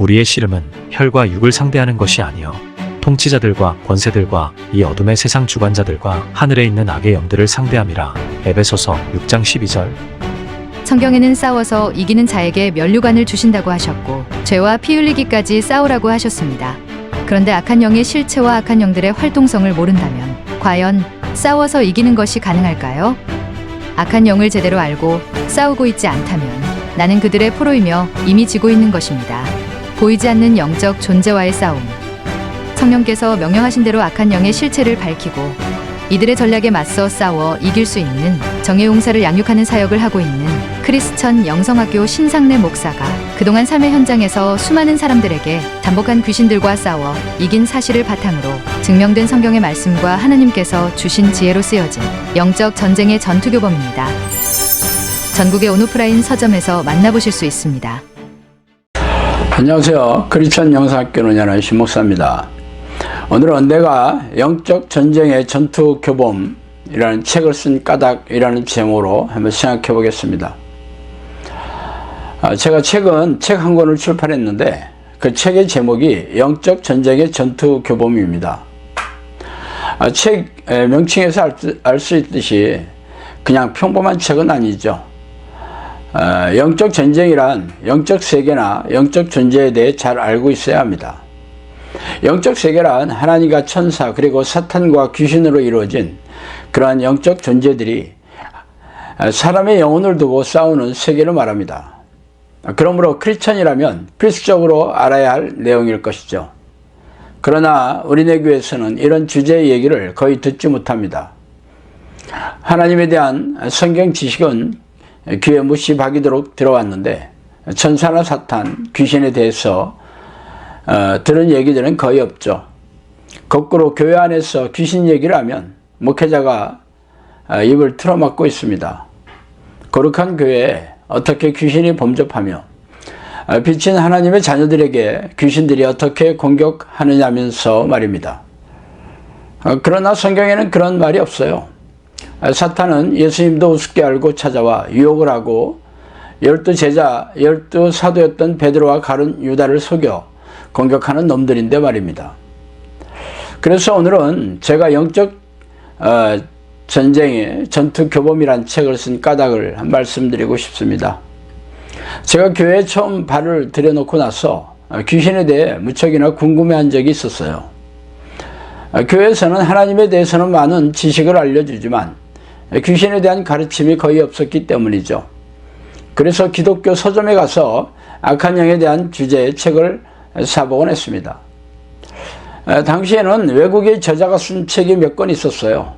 우리의 씨름은 혈과 육을 상대하는 것이 아니요 통치자들과 권세들과 이 어둠의 세상 주관자들과 하늘에 있는 악의 영들을 상대함이라. 에베소서 6장 12절. 성경에는 싸워서 이기는 자에게 면류관을 주신다고 하셨고 죄와 피 흘리기까지 싸우라고 하셨습니다. 그런데 악한 영의 실체와 악한 영들의 활동성을 모른다면 과연 싸워서 이기는 것이 가능할까요? 악한 영을 제대로 알고 싸우고 있지 않다면 나는 그들의 포로이며 이미 지고 있는 것입니다. 보이지 않는 영적 존재와의 싸움. 성령께서 명령하신 대로 악한 영의 실체를 밝히고 이들의 전략에 맞서 싸워 이길 수 있는 정의 용사를 양육하는 사역을 하고 있는 크리스천 영성학교 신상래 목사가 그동안 삶의 현장에서 수많은 사람들에게 잠복한 귀신들과 싸워 이긴 사실을 바탕으로 증명된 성경의 말씀과 하나님께서 주신 지혜로 쓰여진 영적 전쟁의 전투교범입니다. 전국의 온오프라인 서점에서 만나보실 수 있습니다. 안녕하세요. 크리스천 영성학교 운영하는 신목사입니다. 오늘은 내가 영적 전쟁의 전투 교범이라는 책을 쓴 까닭이라는 제목으로 한번 생각해 보겠습니다. 제가 최근 책 한 권을 출판했는데 그 책의 제목이 영적 전쟁의 전투 교범입니다. 책 명칭에서 알 수 있듯이 그냥 평범한 책은 아니죠. 영적 전쟁이란 영적 세계나 영적 존재에 대해 잘 알고 있어야 합니다. 영적 세계란 하나님과 천사 그리고 사탄과 귀신으로 이루어진 그러한 영적 존재들이 사람의 영혼을 두고 싸우는 세계를 말합니다. 그러므로 크리스천이라면 필수적으로 알아야 할 내용일 것이죠. 그러나 우리네 교회에서는 이런 주제의 얘기를 거의 듣지 못합니다. 하나님에 대한 성경 지식은 귀에 못이 박이도록 들어왔는데 천사나 사탄, 귀신에 대해서 들은 얘기들은 거의 없죠. 거꾸로 교회 안에서 귀신 얘기를 하면 목회자가 입을 틀어막고 있습니다. 거룩한 교회에 어떻게 귀신이 범접하며 빛인 하나님의 자녀들에게 귀신들이 어떻게 공격하느냐면서 말입니다. 그러나 성경에는 그런 말이 없어요. 사탄은 예수님도 우습게 알고 찾아와 유혹을 하고 12 사도였던 베드로와 가룟 유다를 속여 공격하는 놈들인데 말입니다. 그래서 오늘은 제가 영적 전쟁의 전투 교범이란 책을 쓴 까닭을 말씀드리고 싶습니다. 제가 교회에 처음 발을 들여놓고 나서 귀신에 대해 무척이나 궁금해한 적이 있었어요. 교회에서는 하나님에 대해서는 많은 지식을 알려주지만 귀신에 대한 가르침이 거의 없었기 때문이죠. 그래서 기독교 서점에 가서 악한 영에 대한 주제의 책을 사보곤 했습니다. 당시에는 외국의 저자가 쓴 책이 몇 권 있었어요.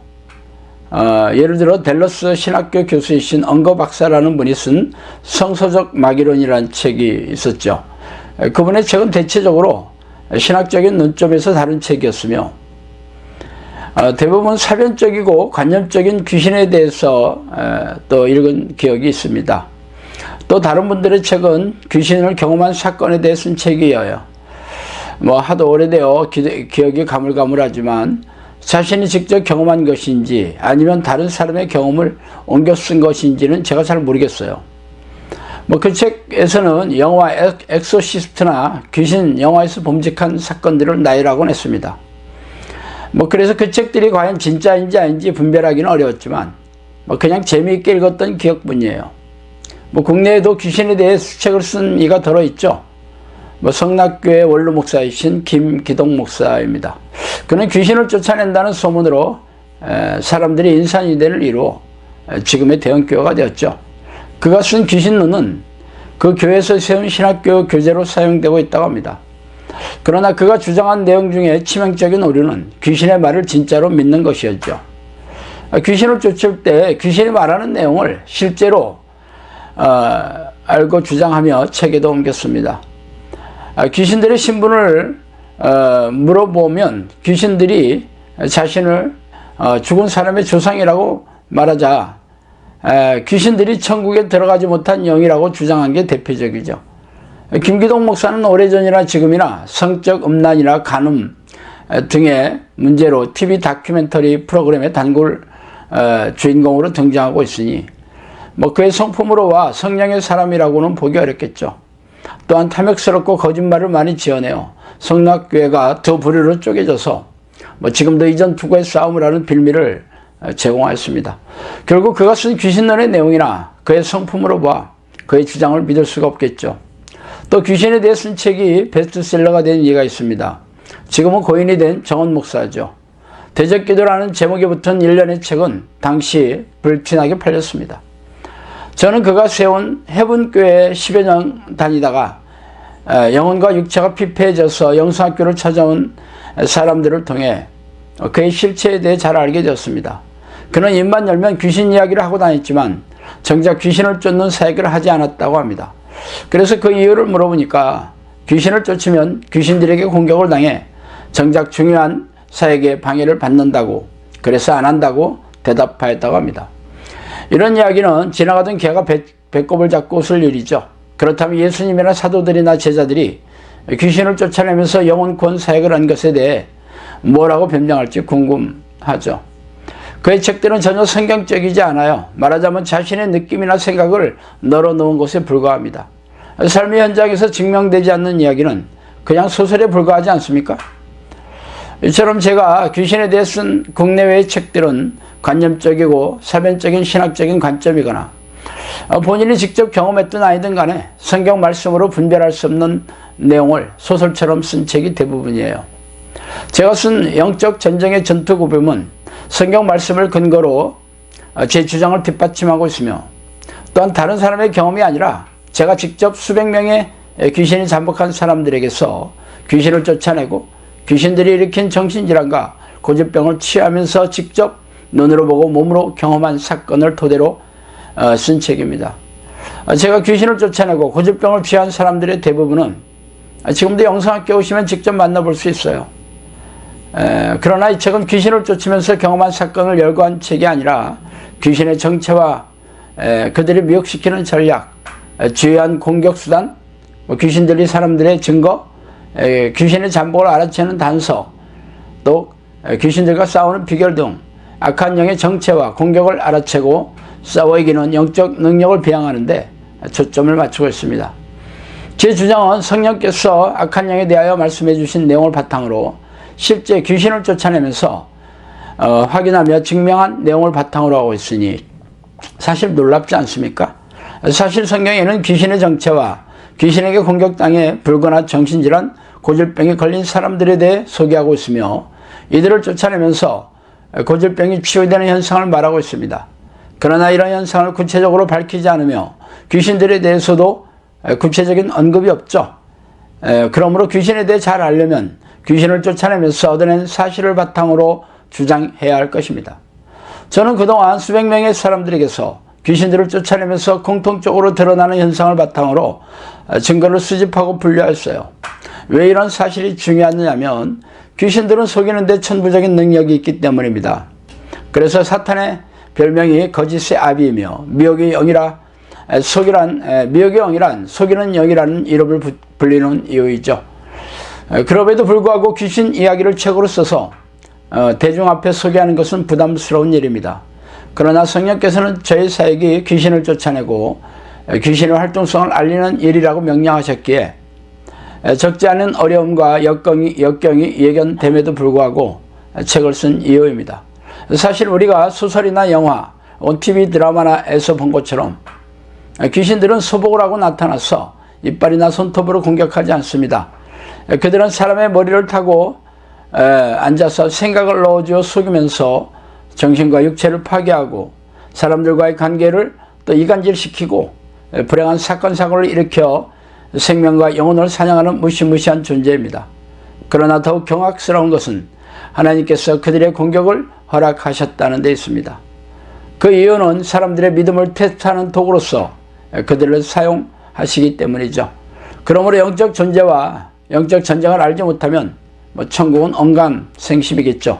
예를 들어 댈러스 신학교 교수이신 엉거 박사라는 분이 쓴 성서적 마귀론이라는 책이 있었죠. 그분의 책은 대체적으로 신학적인 논점에서 다룬 책이었으며 대부분 사변적이고 관념적인 귀신에 대해서 또 읽은 기억이 있습니다. 또 다른 분들의 책은 귀신을 경험한 사건에 대해 쓴 책이에요. 하도 오래되어 기억이 가물가물하지만 자신이 직접 경험한 것인지 아니면 다른 사람의 경험을 옮겨 쓴 것인지는 제가 잘 모르겠어요. 그 책에서는 영화 엑소시스트나 귀신 영화에서 범직한 사건들을 나열하곤 했습니다. 그래서 그 책들이 과연 진짜인지 아닌지 분별하기는 어려웠지만 그냥 재미있게 읽었던 기억뿐이에요. 국내에도 귀신에 대해 책을 쓴 이가 들어있죠. 성락교회 원로 목사이신 김기동 목사입니다. 그는 귀신을 쫓아낸다는 소문으로 사람들이 인산인대를 이루어 지금의 대형교회가 되었죠. 그가 쓴 귀신론은 그 교회에서 세운 신학교 교재로 사용되고 있다고 합니다. 그러나 그가 주장한 내용 중에 치명적인 오류는 귀신의 말을 진짜로 믿는 것이었죠. 귀신을 쫓을 때 귀신이 말하는 내용을 실제로 알고 주장하며 책에도 옮겼습니다. 귀신들의 신분을 물어보면 귀신들이 자신을 죽은 사람의 조상이라고 말하자 귀신들이 천국에 들어가지 못한 영이라고 주장한 게 대표적이죠. 김기동 목사는 오래전이나 지금이나 성적 음란이나 간음 등의 문제로 TV 다큐멘터리 프로그램의 단골 주인공으로 등장하고 있으니 그의 성품으로와 성령의 사람이라고는 보기 어렵겠죠. 또한 탐욕스럽고 거짓말을 많이 지어내어 성락교회가 두 부류로 쪼개져서 지금도 이전 투구의 싸움을 하는 빌미를 제공하였습니다. 결국 그가 쓴 귀신론의 내용이나 그의 성품으로 봐 그의 주장을 믿을 수가 없겠죠. 또 귀신에 대해 쓴 책이 베스트셀러가 된 이유가 있습니다. 지금은 고인이 된 정원 목사죠. 대적기도라는 제목에 붙은 일련의 책은 당시 불티나게 팔렸습니다. 저는 그가 세운 해분교회에 10여 년 다니다가 영혼과 육체가 피폐해져서 영성학교를 찾아온 사람들을 통해 그의 실체에 대해 잘 알게 되었습니다. 그는 입만 열면 귀신 이야기를 하고 다녔지만 정작 귀신을 쫓는 사역을 하지 않았다고 합니다. 그래서 그 이유를 물어보니까 귀신을 쫓으면 귀신들에게 공격을 당해 정작 중요한 사역에 방해를 받는다고, 그래서 안 한다고 대답하였다고 합니다. 이런 이야기는 지나가던 개가 배꼽을 잡고 웃을 일이죠. 그렇다면 예수님이나 사도들이나 제자들이 귀신을 쫓아내면서 영혼 구원 사역을 한 것에 대해 뭐라고 변명할지 궁금하죠. 그의 책들은 전혀 성경적이지 않아요. 말하자면 자신의 느낌이나 생각을 널어놓은 것에 불과합니다. 삶의 현장에서 증명되지 않는 이야기는 그냥 소설에 불과하지 않습니까? 이처럼 제가 귀신에 대해 쓴 국내외의 책들은 관념적이고 사변적인 신학적인 관점이거나 본인이 직접 경험했든 아니든 간에 성경 말씀으로 분별할 수 없는 내용을 소설처럼 쓴 책이 대부분이에요. 제가 쓴 영적 전쟁의 전투구범은 성경 말씀을 근거로 제 주장을 뒷받침하고 있으며, 또한 다른 사람의 경험이 아니라 제가 직접 수백 명의 귀신이 잠복한 사람들에게서 귀신을 쫓아내고 귀신들이 일으킨 정신질환과 고질병을 치유하면서 직접 눈으로 보고 몸으로 경험한 사건을 토대로 쓴 책입니다. 제가 귀신을 쫓아내고 고질병을 치유한 사람들의 대부분은 지금도 영성학교 오시면 직접 만나볼 수 있어요. 그러나 이 책은 귀신을 쫓으면서 경험한 사건을 열거한 책이 아니라 귀신의 정체와 그들이 미혹시키는 전략, 주요한 공격수단, 귀신들이 사람들의 증거, 귀신의 잠복을 알아채는 단서, 또 귀신들과 싸우는 비결 등 악한 영의 정체와 공격을 알아채고 싸워 이기는 영적 능력을 배양하는데 초점을 맞추고 있습니다. 제 주장은 성령께서 악한 영에 대하여 말씀해 주신 내용을 바탕으로 실제 귀신을 쫓아내면서 확인하며 증명한 내용을 바탕으로 하고 있으니 사실 놀랍지 않습니까? 사실 성경에는 귀신의 정체와 귀신에게 공격당해 불거나 정신질환, 고질병에 걸린 사람들에 대해 소개하고 있으며 이들을 쫓아내면서 고질병이 치유되는 현상을 말하고 있습니다. 그러나 이런 현상을 구체적으로 밝히지 않으며 귀신들에 대해서도 구체적인 언급이 없죠. 그러므로 귀신에 대해 잘 알려면 귀신을 쫓아내면서 얻어낸 사실을 바탕으로 주장해야 할 것입니다. 저는 그동안 수백 명의 사람들에게서 귀신들을 쫓아내면서 공통적으로 드러나는 현상을 바탕으로 증거를 수집하고 분류했어요. 왜 이런 사실이 중요하냐면 귀신들은 속이는 데 천부적인 능력이 있기 때문입니다. 그래서 사탄의 별명이 거짓의 아비이며 미혹의 영이란 속이는 영이라는 이름을 불리는 이유이죠. 그럼에도 불구하고 귀신 이야기를 책으로 써서 대중 앞에 소개하는 것은 부담스러운 일입니다. 그러나 성령께서는 저의 사역이 귀신을 쫓아내고 귀신의 활동성을 알리는 일이라고 명령하셨기에 적지 않은 어려움과 역경이 예견됨에도 불구하고 책을 쓴 이유입니다. 사실 우리가 소설이나 영화, TV 드라마나에서 본 것처럼 귀신들은 소복을 하고 나타나서 이빨이나 손톱으로 공격하지 않습니다. 그들은 사람의 머리를 타고 앉아서 생각을 넣어주어 속이면서 정신과 육체를 파괴하고 사람들과의 관계를 또 이간질시키고 불행한 사건 사고를 일으켜 생명과 영혼을 사냥하는 무시무시한 존재입니다. 그러나 더욱 경악스러운 것은 하나님께서 그들의 공격을 허락하셨다는 데 있습니다. 그 이유는 사람들의 믿음을 테스트하는 도구로서 그들을 사용하시기 때문이죠. 그러므로 영적 존재와 영적 전쟁을 알지 못하면 천국은 언감생심이겠죠.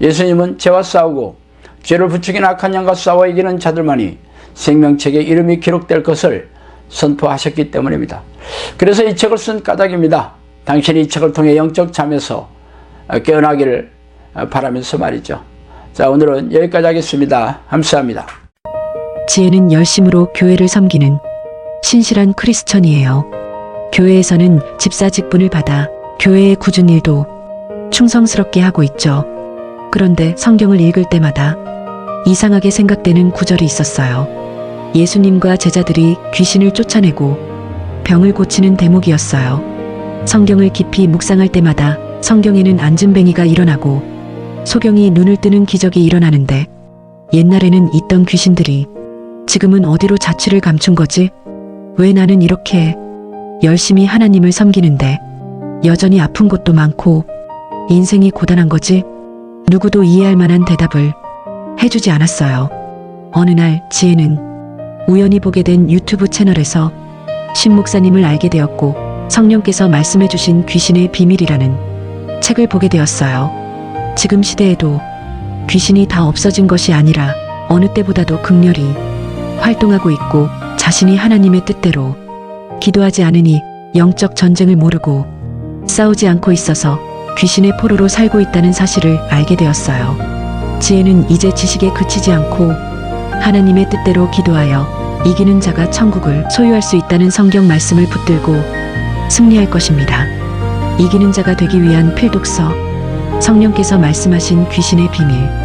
예수님은 죄와 싸우고 죄를 부추긴 악한 영과 싸워 이기는 자들만이 생명책에 이름이 기록될 것을 선포하셨기 때문입니다. 그래서 이 책을 쓴 까닭입니다. 당신이 이 책을 통해 영적 잠에서 깨어나기를 바라면서 말이죠. 자, 오늘은 여기까지 하겠습니다. 감사합니다. 지혜는 열심으로 교회를 섬기는 신실한 크리스천이에요. 교회에서는 집사 직분을 받아 교회의 굳은 일도 충성스럽게 하고 있죠. 그런데 성경을 읽을 때마다 이상하게 생각되는 구절이 있었어요. 예수님과 제자들이 귀신을 쫓아내고 병을 고치는 대목이었어요. 성경을 깊이 묵상할 때마다 성경에는 안진뱅이가 일어나고 소경이 눈을 뜨는 기적이 일어나는데 옛날에는 있던 귀신들이 지금은 어디로 자취를 감춘 거지? 왜 나는 이렇게 열심히 하나님을 섬기는데 여전히 아픈 곳도 많고 인생이 고단한 거지? 누구도 이해할 만한 대답을 해주지 않았어요. 어느 날 지혜는 우연히 보게 된 유튜브 채널에서 신 목사님을 알게 되었고 성령께서 말씀해 주신 귀신의 비밀이라는 책을 보게 되었어요. 지금 시대에도 귀신이 다 없어진 것이 아니라 어느 때보다도 극렬히 활동하고 있고 자신이 하나님의 뜻대로 기도하지 않으니 영적 전쟁을 모르고 싸우지 않고 있어서 귀신의 포로로 살고 있다는 사실을 알게 되었어요. 지혜는 이제 지식에 그치지 않고 하나님의 뜻대로 기도하여 이기는 자가 천국을 소유할 수 있다는 성경 말씀을 붙들고 승리할 것입니다. 이기는 자가 되기 위한 필독서, 성령께서 말씀하신 귀신의 비밀.